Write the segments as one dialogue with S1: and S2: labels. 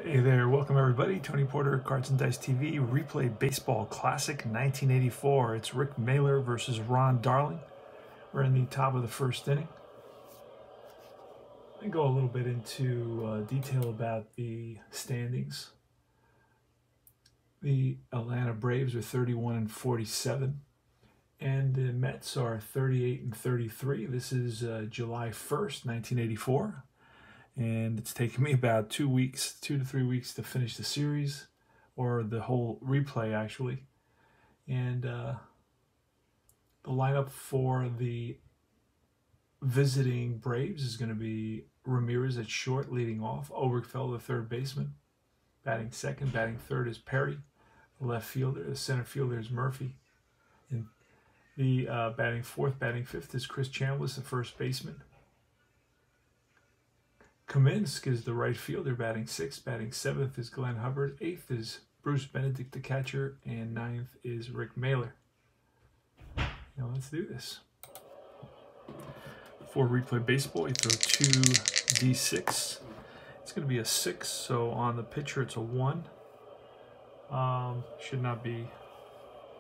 S1: Hey there, welcome everybody. Tony Porter, Cards and Dice TV, Replay Baseball Classic 1984. It's Rick Mahler versus Ron Darling. We're in the top of the first inning. Let me go a little bit into detail about the standings. The Atlanta Braves are 31-47, and the Mets are 38-33. This is July 1st, 1984. And it's taken me about 2 to 3 weeks to finish the series, or the whole replay actually. And the lineup for the visiting Braves is going to be Ramirez at short, leading off. Oberkfell, the third baseman, batting second. Batting third is Perry, the left fielder. The center fielder is Murphy. And the batting fourth, batting fifth is Chris Chambliss, the first baseman. Kaminski is the right fielder, batting sixth. Batting seventh is Glenn Hubbard. Eighth is Bruce Benedict, the catcher. And ninth is Rick Mahler. Now let's do this. For Replay Baseball, you throw 2d6. It's going to be a 6, so on the pitcher it's a 1.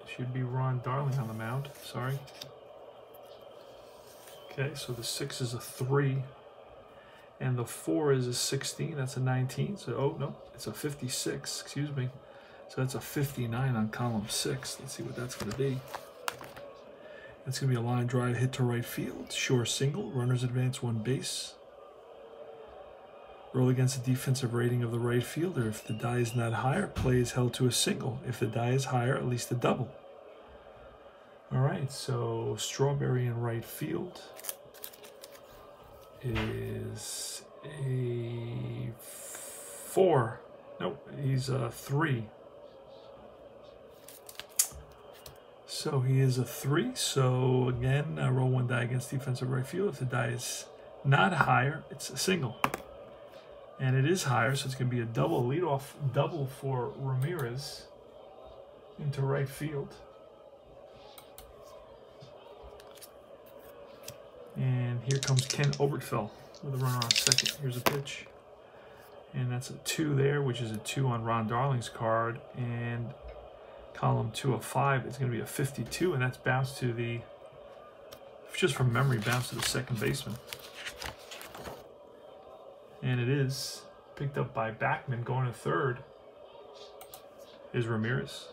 S1: Should be Ron Darling on the mound. Sorry. Okay, so the 6 is a 3. And the 4 is a 16, that's a 19. So, oh no, it's a 56, excuse me. So that's a 59 on column 6. Let's see what that's going to be. That's going to be a line drive hit to right field. Sure single, runners advance 1 base. Roll against the defensive rating of the right fielder. If the die is not higher, play is held to a single. If the die is higher, at least a double. All right, so Strawberry in right field is a 4. Nope, he's a 3. So he is a 3. So again, roll 1 die against defensive right field. If the die is not higher, it's a single. And it is higher, so it's going to be a double, leadoff double for Ramirez into right field. And here comes Ken Oberkfell with a runner on second. Here's a pitch. And that's a 2 there, which is a 2 on Ron Darling's card. And column 2 of 5, it's going to be a 52, and that's bounced to the, just from memory, bounced to the second baseman. And it is picked up by Bachmann. Going to third is Ramirez.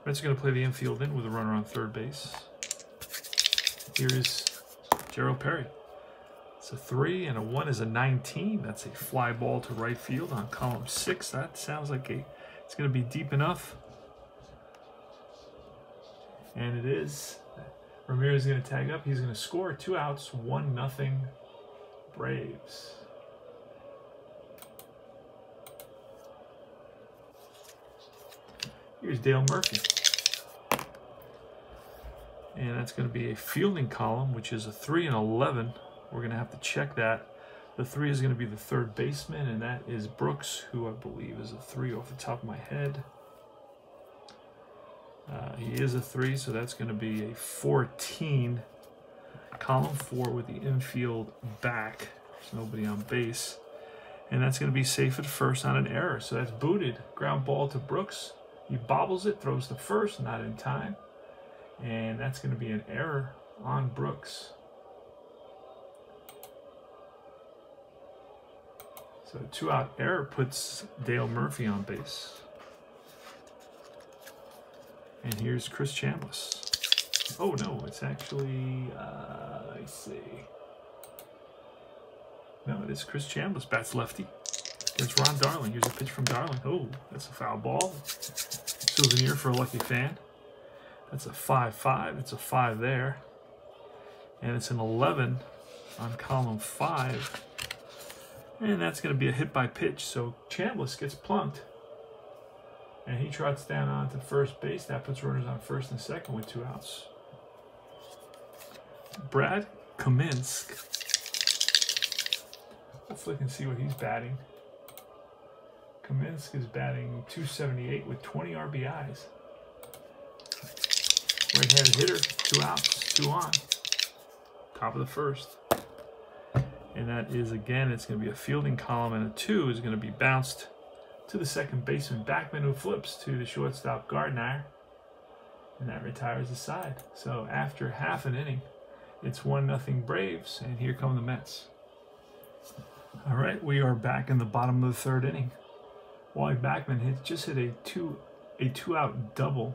S1: Mets are going to play the infield in with a runner on third base. Here is Gerald Perry. It's a 3, and a 1 is a 19. That's a fly ball to right field on column 6. That sounds like it's going to be deep enough. And it is. Ramirez is going to tag up. He's going to score. 2 outs, 1-0 Braves. Here's Dale Murphy. And that's going to be a fielding column, which is a 3 and 11. We're going to have to check that. The 3 is going to be the third baseman, and that is Brooks, who I believe is a 3 off the top of my head. He is a 3, so that's going to be a 14. Column 4 with the infield back. There's nobody on base. And that's going to be safe at first on an error. So that's booted. Ground ball to Brooks. He bobbles it, throws to first, not in time. And that's going to be an error on Brooks. So a 2-out error puts Dale Murphy on base. And here's Chris Chambliss. Oh no, it's actually, I see. No, it is Chris Chambliss. Bats lefty. It's Ron Darling. Here's a pitch from Darling. Oh, that's a foul ball. Souvenir for a lucky fan. That's a 5-5. It's a 5 there. And it's an 11 on column 5. And that's going to be a hit by pitch. So Chambliss gets plunked. And he trots down onto first base. That puts runners on first and second with 2 outs. Brad Kaminski. Hopefully I can see what he's batting. Kaminski is batting .278 with 20 RBIs. Right-handed hitter, 2 outs, 2 on. Top of the first. And that is, again, it's going to be a fielding column, and a 2 is going to be bounced to the second baseman Bachmann, who flips to the shortstop Gardner, and that retires the side. So after half an inning, it's 1-0 Braves, and here come the Mets. All right, we are back in the bottom of the third inning. Wally Bachmann just hit a two-out double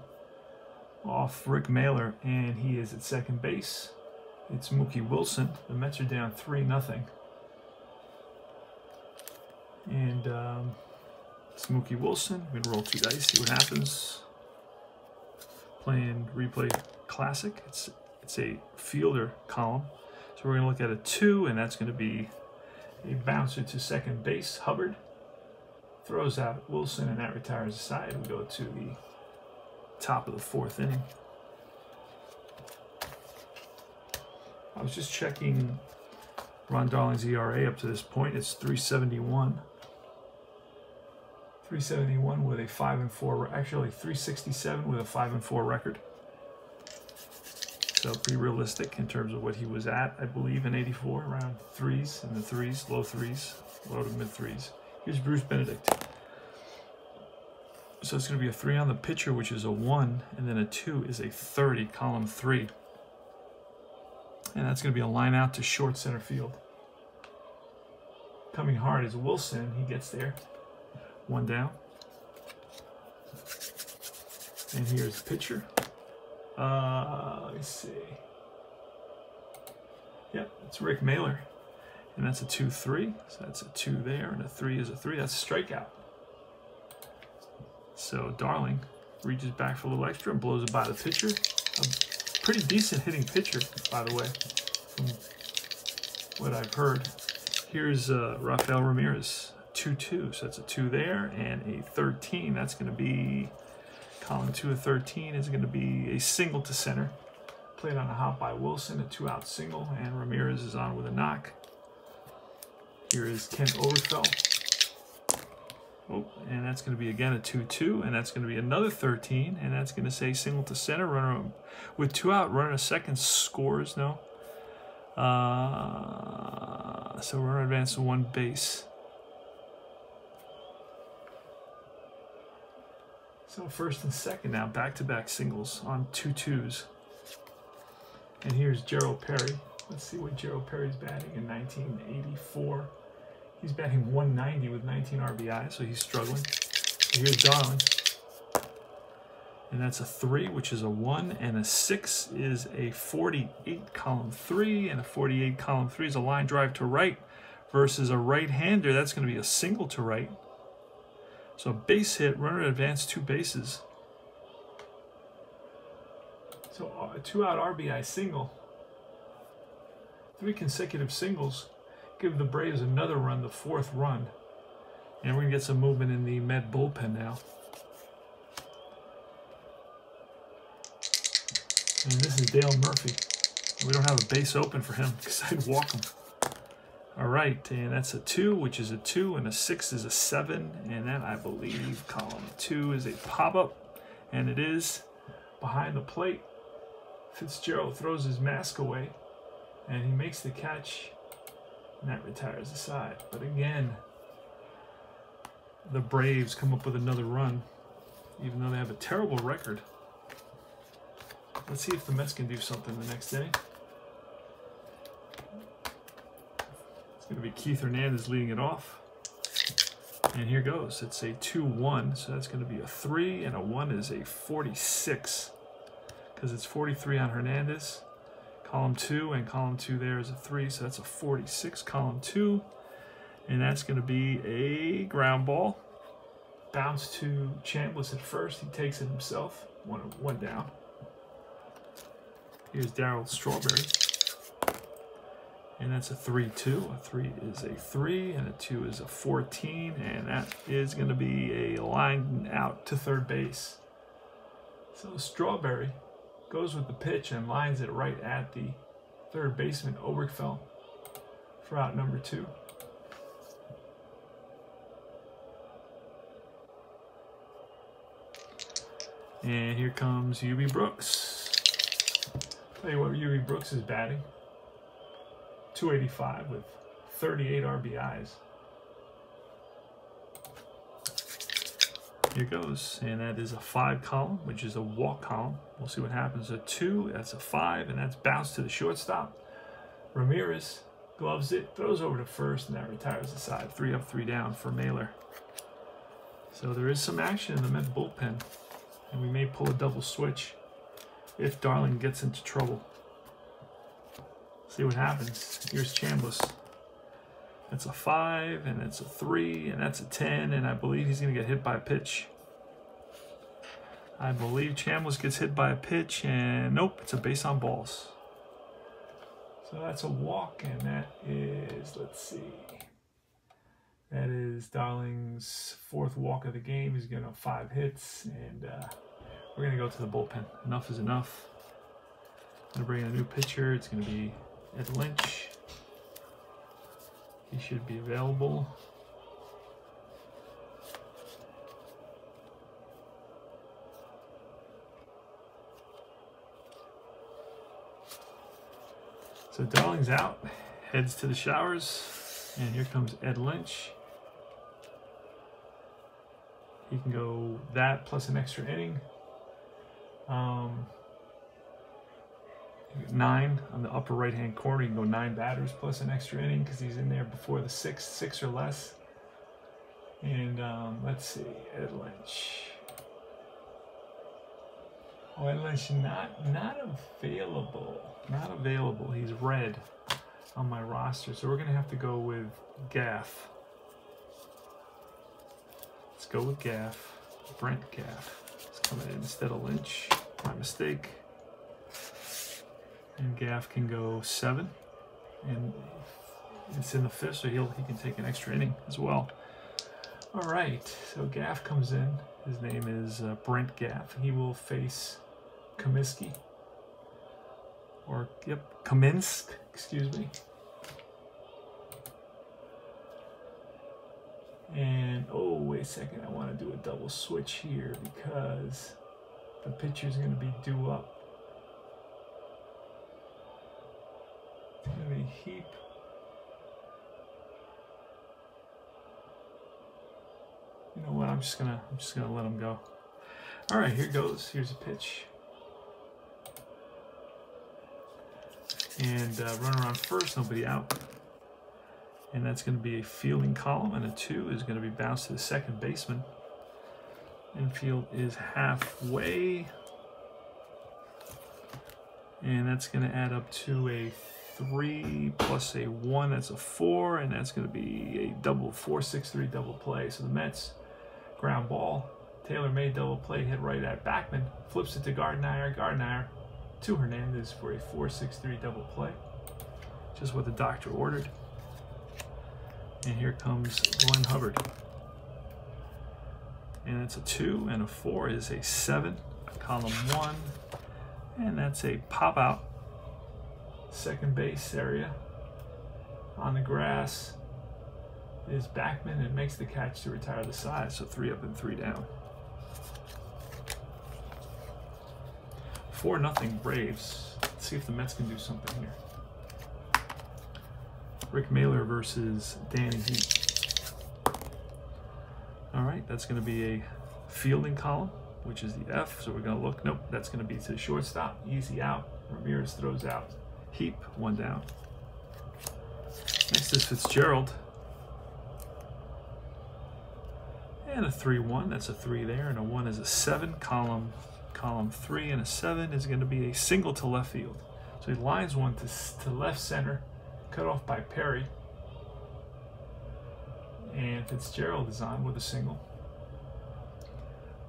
S1: off Rick Mailer, and he is at second base. It's Mookie Wilson. The Mets are down 3-0. And it's Mookie Wilson. We're gonna roll 2 dice, see what happens. Playing Replay Classic. It's a fielder column. So we're gonna look at a 2, and that's gonna be a bouncer to second base. Hubbard throws out Wilson, and that retires the side. We go to the top of the 4th inning. I was just checking Ron Darling's ERA up to this point. It's 371. 371 with a 5-4, actually 367 with a 5-4 record. So pretty realistic in terms of what he was at, I believe, in '84, around threes, in the threes, low threes, low to mid threes. Here's Bruce Benedict. So it's going to be a 3 on the pitcher, which is a 1, and then a 2 is a 30, column 3. And that's going to be a line out to short center field. Coming hard is Wilson. He gets there. 1 down. And here's the pitcher. Let's see. Yep, it's Rick Mailer. And that's a 2-3. So that's a 2 there, and a 3 is a 3. That's a strikeout. So Darling reaches back for a little extra and blows it by the pitcher. A pretty decent hitting pitcher, by the way, from what I've heard. Here's Rafael Ramirez, 2-2. So that's a 2 there, and a 13. That's going to be column 2 of 13 is going to be a single to center. Played on a hop by Wilson, a 2-out single, and Ramirez is on with a knock. Here is Ken Oberfeld. Oh, and that's going to be again a 2-2, and that's going to be another 13, and that's going to say single to center. Runner with 2 out, runner a second scores. No. So runner advanced to 1 base. So first and second now, back-to-back singles on 2-2s. And here's Gerald Perry. Let's see what Gerald Perry's batting in 1984. He's batting 190 with 19 RBI, so he's struggling. So here's Darling. And that's a 3, which is a 1, and a 6 is a 48, column 3, and a 48, column 3 is a line drive to right versus a right-hander. That's going to be a single to right. So base hit, runner advanced 2 bases. So a 2-out RBI single. 3 consecutive singles give the Braves another run, the 4th run. And we're going to get some movement in the Met bullpen now. And this is Dale Murphy. We don't have a base open for him because I'd walk him. All right, and that's a 2, which is a 2, and a 6 is a 7, and that, I believe, column 2 is a pop-up, and it is behind the plate. Fitzgerald throws his mask away, and he makes the catch, and that retires the side. But again, the Braves come up with another run, even though they have a terrible record. Let's see if the Mets can do something the next inning. It's going to be Keith Hernandez leading it off. And here goes. It's a 2-1, so that's going to be a 3, and a 1 is a 46. Because it's 43 on Hernandez. Column 2, and column 2 there is a 3, so that's a 46, column 2. And that's going to be a ground ball. Bounce to Chambliss at first. He takes it himself. One down. Here's Darryl Strawberry. And that's a 3-2. A 3 is a 3, and a 2 is a 14, and that is going to be a line out to third base. So Strawberry goes with the pitch and lines it right at the third baseman, Oberkfell, for out number 2. And here comes UB Brooks. Tell you what, UB Brooks is batting. 285 with 38 RBIs. Here goes, and that is a 5 column, which is a walk column. We'll see what happens. A 2, that's a 5, and that's bounced to the shortstop. Ramirez gloves it, throws over to first, and that retires the side. 3 up, 3 down for Mailer. So there is some action in the Met bullpen, and we may pull a double switch if Darling gets into trouble. See what happens. Here's Chambliss. That's a 5, and that's a 3, and that's a 10, and I believe he's going to get hit by a pitch. I believe Chambliss gets hit by a pitch, and nope, it's a base on balls. So that's a walk, and that is, let's see, that is Darling's 4th walk of the game. He's going to have 5 hits, and we're going to go to the bullpen. Enough is enough. I'm going to bring in a new pitcher. It's going to be Ed Lynch. He should be available. So Darling's out, heads to the showers, and here comes Ed Lynch. He can go that plus an extra inning. 9 on the upper right-hand corner. You can go 9 batters plus an extra inning because he's in there before the 6th, 6 or less. And let's see, Ed Lynch. Oh, Ed Lynch not available. Not available. He's red on my roster, so we're gonna have to go with Gaff. Let's go with Gaff. Brent Gaff is coming in instead of Lynch. My mistake. And Gaff can go 7, and it's in the 5th, so he can take an extra inning as well. All right, so Gaff comes in. His name is Brent Gaff. He will face Kaminski, or yep, Kaminsk, excuse me. And oh, wait a second, I want to do a double switch here because the pitcher's going to be due up. Heath. You know what? I'm just gonna let him go. All right, here goes. Here's a pitch, and runner on first, nobody out, and that's going to be a fielding column, and a 2 is going to be bounced to the second baseman. Infield is halfway, and that's going to add up to a 3 plus a 1, that's a 4, and that's going to be a double 4-6-3 double play. So the Mets ground ball, Taylor made double play, hit right at Bachmann, flips it to Gardner to Hernandez for a 4-6-3 double play, just what the doctor ordered. And here comes Glenn Hubbard, and it's a 2, and a 4 is a 7, column 1, and that's a pop out. Second base area on the grass is Bachmann, and makes the catch to retire the side. So 3 up and 3 down. 4-0 Braves. Let's see if the Mets can do something here. Rick Mailer versus Danny Heath. All right, that's going to be a fielding column, which is the F. So we're going to look. Nope, that's going to be to the shortstop. Easy out. Ramirez throws out. Heath, 1 down. Next is Fitzgerald. And a 3-1, that's a 3 there, and a 1 is a 7. Column 3, and a 7 is going to be a single to left field. So he lines one to left center, cut off by Perry. And Fitzgerald is on with a single.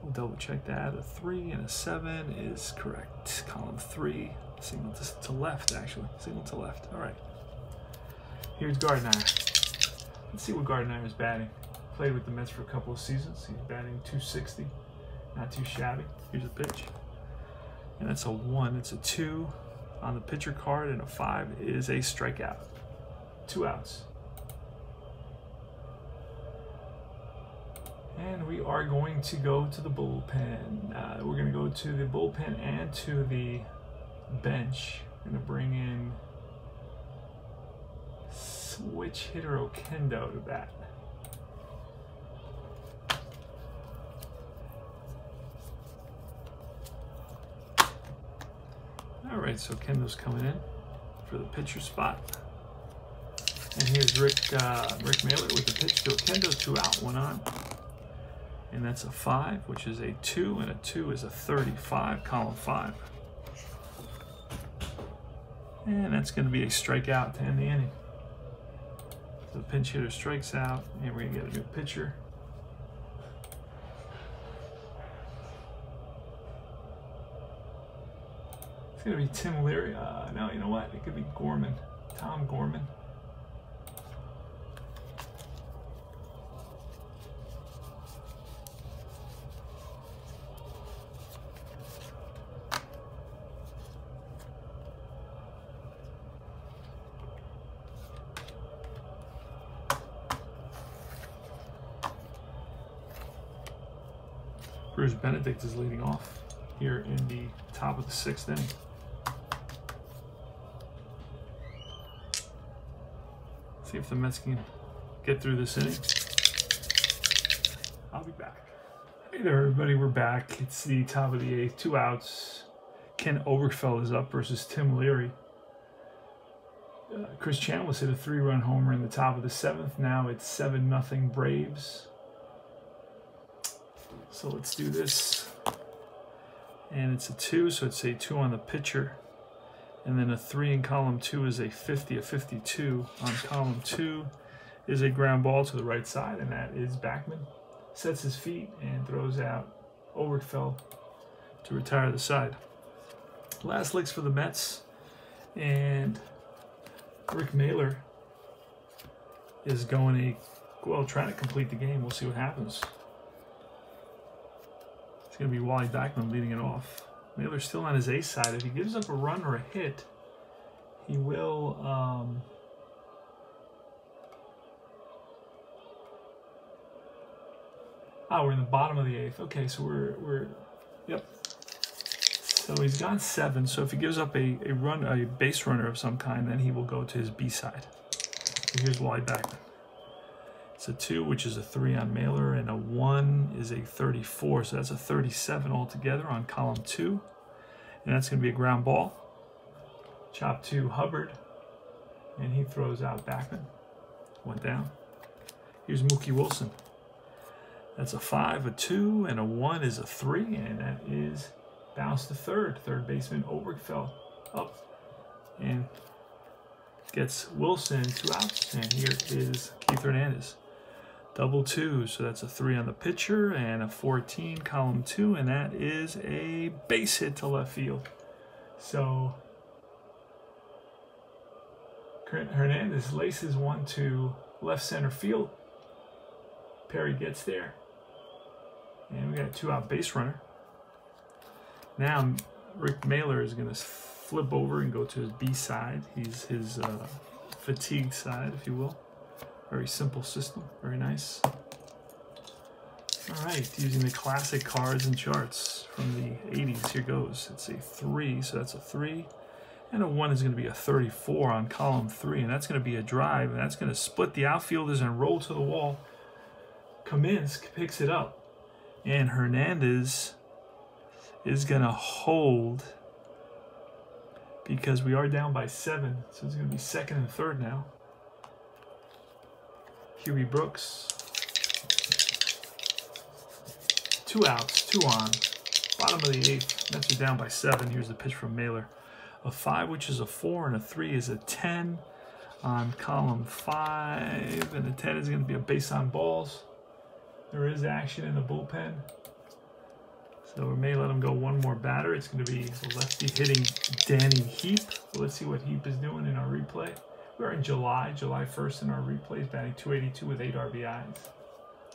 S1: We'll double check that. A 3 and a 7 is correct. Column 3. Single to left, actually. Single to left. All right. Here's Gardner. Let's see what Gardner is batting. Played with the Mets for a couple of seasons. He's batting .260. Not too shabby. Here's a pitch. And that's a 1. It's a 2 on the pitcher card, and a 5 is a strikeout. 2 outs. And we are going to go to the bullpen. We're going to go to the bullpen and to the bench. We're going to bring in switch hitter Okendo to bat. right, so Kendo's coming in for the pitcher spot. And here's Rick Mailer with the pitch to a Kendo, 2 out, 1 on. And that's a 5, which is a 2, and a 2 is a 35, column 5. And that's going to be a strikeout to end the inning. So the pinch hitter strikes out, and we're going to get a new pitcher. It's going to be Tim Leary. No, you know what? It could be Gorman. Tom Gorman. Benedict is leading off here in the top of the 6th inning. See if the Mets can get through this inning. I'll be back. Hey there, everybody. We're back. It's the top of the 8th. 2 outs. Ken Oberkfell is up versus Tim Leary. Chris Chambliss hit a 3-run homer in the top of the 7th. Now it's 7-0 Braves. So let's do this. And it's a 2, so it's a 2 on the pitcher. And then a 3 in column 2 is a 50, a 52. On column 2 is a ground ball to the right side, and that is Bachmann. Sets his feet and throws out Oberkfell to retire the side. Last licks for the Mets. And Rick Mailer is going trying to complete the game. We'll see what happens. It's going to be Wally Bachmann leading it off. Mailer's still on his ace side. If he gives up a run or a hit, he will we're in the bottom of the 8th. Okay, so we're yep. So he's gone 7. So if he gives up a base runner of some kind, then he will go to his B side. So here's Wally Bachmann. It's a 2, which is a 3 on Mailer, and a 1 is a 34, so that's a 37 altogether on column 2. And that's going to be a ground ball. Chop to Hubbard, and he throws out Bachmann. Went down. Here's Mookie Wilson. That's a 5, a 2, and a 1 is a 3, and that is bounce to third. Third baseman Oberkfell up and gets Wilson 2 outs, and here is Heath Hernandez. Double 2, so that's a 3 on the pitcher and a 14, column 2, and that is a base hit to left field. So Hernandez laces one to left center field. Perry gets there, and we got a 2-out base runner. Now Rick Mailer is going to flip over and go to his B side. He's his fatigue side, if you will. Very simple system, very nice. All right, using the classic cards and charts from the 80s, here goes. It's a 3, so that's a 3. And a 1 is going to be a 34 on column 3, and that's going to be a drive, and that's going to split the outfielders and roll to the wall. Kaminski picks it up, and Hernandez is going to hold because we are down by 7, so it's going to be 2nd and 3rd now. Huey Brooks. 2 outs, 2 on. Bottom of the 8th. Mets are down by 7. Here's the pitch from Mailer. A 5, which is a 4, and a 3 is a 10 on column 5. And the 10 is going to be a base on balls. There is action in the bullpen. So we may let him go one more batter. It's going to be lefty hitting Danny Heath. Well, let's see what Heath is doing in our replay. We're in July 1st in our replays, batting .282 with 8 RBIs.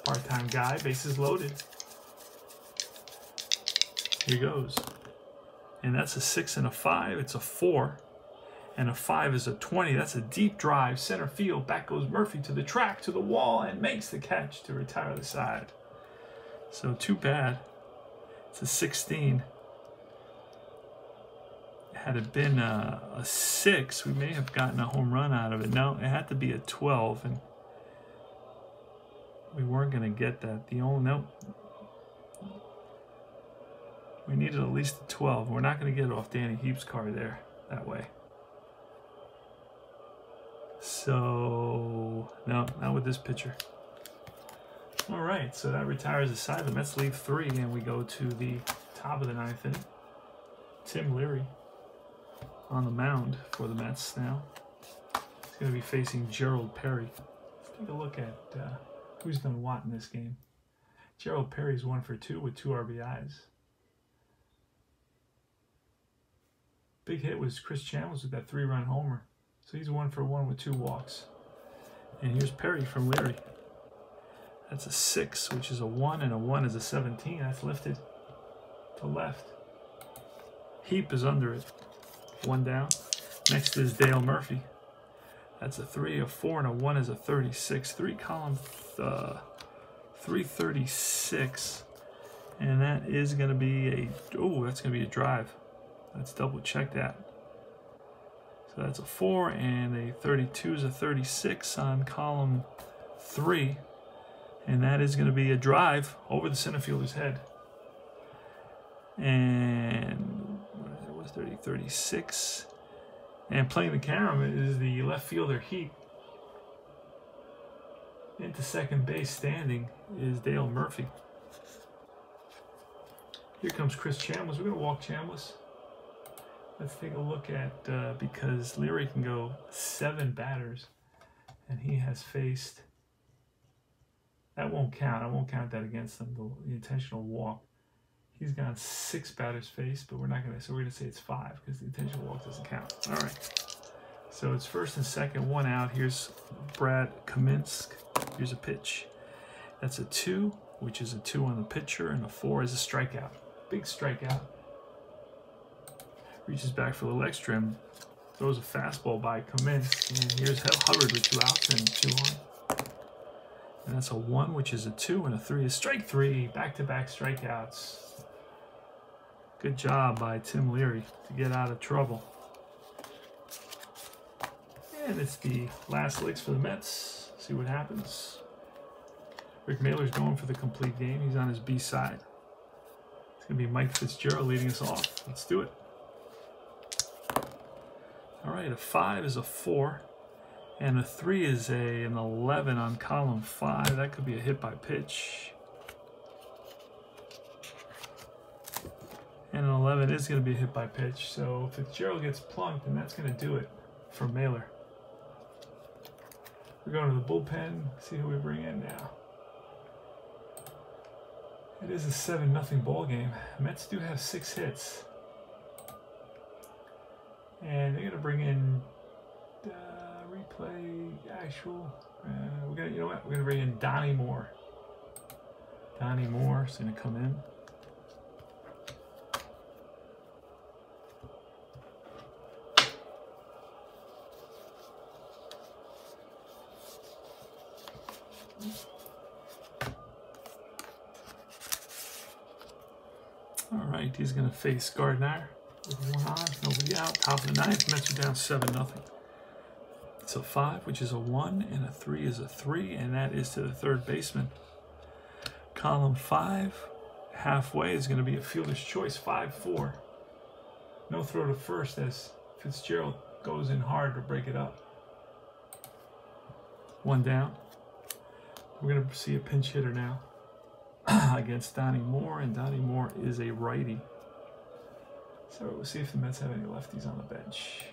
S1: Part-time guy, bases loaded. Here goes. And that's a 6 and a 5. It's a 4. And a 5 is a 20. That's a deep drive, center field. Back goes Murphy to the track, to the wall, and makes the catch to retire the side. So too bad. It's a 16. Had it been a 6, we may have gotten a home run out of it. No, it had to be a 12, and we weren't going to get that. The only We needed at least a 12. We're not going to get it off Danny Heap's card there that way. So, no, not with this pitcher. All right, so that retires the side. The Mets leave 3, and we go to the top of the 9th inning. Tim Leary on the mound for the Mets now. He's going to be facing Gerald Perry. Let's take a look at who's done what in this game. Gerald Perry's 1 for 2 with 2 RBIs. Big hit was Chris Chandler's with that 3-run homer. So he's 1 for 1 with 2 walks. And here's Perry from Leary. That's a 6, which is a 1, and a 1 is a 17. That's lifted to left. Heap is under it. 1 down. Next is Dale Murphy. That's a 3, a 4, and a 1 is a 36. 3 column 336. And that is going to be a, oh, that's going to be a drive. Let's double check that. So that's a 4, and a 32 is a 36 on column 3. And that is going to be a drive over the center fielder's head. And what was 30, 36. And playing the camera is the left fielder Heath. Into second base standing is Dale Murphy. Here comes Chris Chambliss. We're going to walk Chambliss. Let's take a look at, because Leary can go 7 batters, and he has faced, that won't count. I won't count that against him, the intentional walk. He's gone 6 batters faced, but we're not going to, so we're going to say it's 5 because the intentional walk doesn't count. All right. So it's first and second, 1 out. Here's Brad Kaminski. Here's a pitch. That's a 2, which is a 2 on the pitcher, and a 4 is a strikeout. Big strikeout. Reaches back for a little extra and throws a fastball by Kaminski. And here's Hubbard with 2 outs and 2 on. And that's a 1, which is a 2, and a 3 is strike 3. Back-to-back strikeouts. Good job by Tim Leary to get out of trouble. And it's the last licks for the Mets. See what happens. Rick Mailer's going for the complete game. He's on his B side. It's going to be Mike Fitzgerald leading us off. Let's do it. All right, a 5 is a 4, and a 3 is an 11 on column 5. That could be a hit by pitch. And an 11 is going to be a hit by pitch. So if Fitzgerald gets plunked, then that's going to do it for Mailer. We're going to the bullpen. See who we bring in now. It is a 7-0 ball game. Mets do have 6 hits. And they're going to bring in replay actual. We're going to, you know what? We're going to bring in Donnie Moore. Donnie Moore is going to come in. All right, he's going to face Gardner. With 1 on, nobody out. Top of the 9th, Mets are down 7-0. It's a 5, which is a 1, and a 3 is a 3, and that is to the third baseman. Column 5, halfway is going to be a fielder's choice, 5-4. No throw to first as Fitzgerald goes in hard to break it up. 1 down. We're going to see a pinch hitter now against Donnie Moore, and Donnie Moore is a righty. So we'll see if the Mets have any lefties on the bench.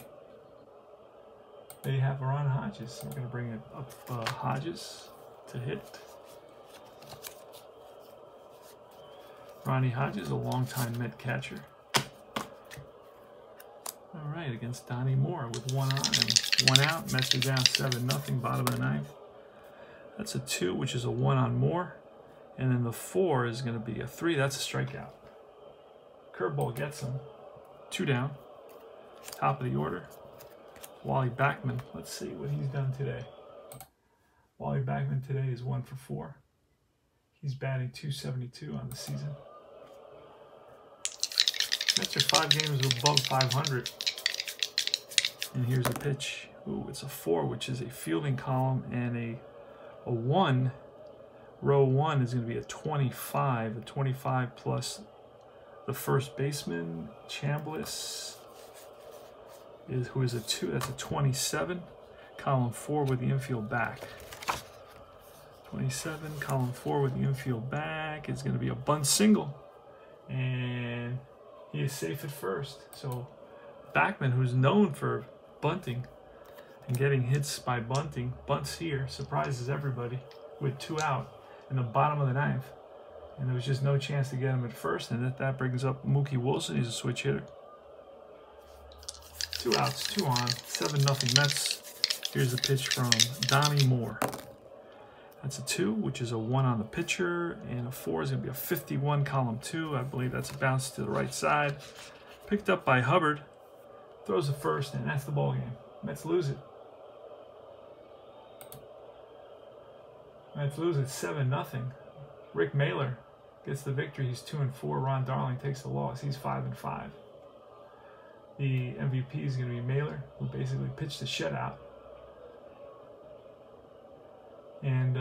S1: They have Ron Hodges. We're going to bring it up Hodges to hit. Ronnie Hodges, a longtime Met catcher. All right, against Donnie Moore with 1 on and 1 out. Mets are down 7-0, bottom of the 9th. That's a 2, which is a 1 on Moore. And then the 4 is going to be a 3. That's a strikeout. Curveball gets him. 2 down. Top of the order. Wally Bachmann. Let's see what he's done today. Wally Bachmann today is 1 for 4. He's batting .272 on the season. Mets are 5 games above 500. And here's a pitch. Ooh, it's a 4, which is a fielding column, and a 1. Row 1 is going to be a 25. A 25 plus The first baseman, Chambliss, who is a 2. That's a 27. Column 4 with the infield back. 27, column 4 with the infield back. It's going to be a bunt single. And he is safe at first. So Bachmann, who's known for bunting and getting hits by bunting, bunts here, surprises everybody with 2 out in the bottom of the 9th. And there was just no chance to get him at first. And that brings up Mookie Wilson. He's a switch hitter. 2 outs, 2 on, 7-0 Mets. Here's the pitch from Donnie Moore. That's a 2, which is a 1 on the pitcher, and a 4 is going to be a 51, column 2. I believe that's a bounce to the right side. Picked up by Hubbard. Throws the first, and that's the ball game. Mets lose it. Mets lose it 7-0. Rick Mailer gets the victory. He's 2-4. Ron Darling takes the loss. He's 5-5. The MVP is going to be Mailer, who basically pitched a shutout. And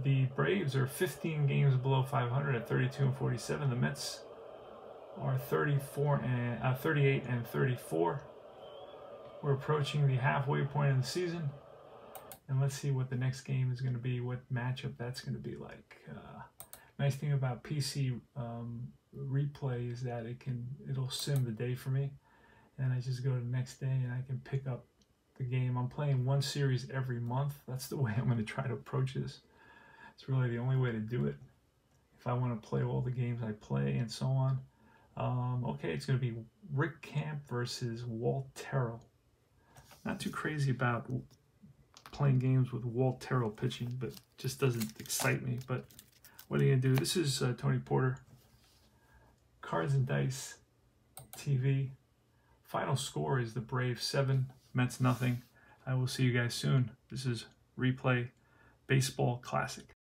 S1: the Braves are 15 games below 500 at 32-47. The Mets are 38-34. We're approaching the halfway point of the season, and let's see what the next game is going to be. What matchup that's going to be like. Nice thing about PC replay is that it'll sim the day for me, and I just go to the next day and I can pick up the game. I'm playing 1 series every month. That's the way I'm going to try to approach this. It's really the only way to do it if I want to play all the games I play and so on. Okay, it's going to be Rick Camp versus Walt Terrell. Not too crazy about playing games with Walt Terrell pitching, but just doesn't excite me. But what are you going to do? This is Tony Porter, Cards and Dice TV. Final score is the Braves 7, Mets 0. I will see you guys soon. This is Replay Baseball Classic.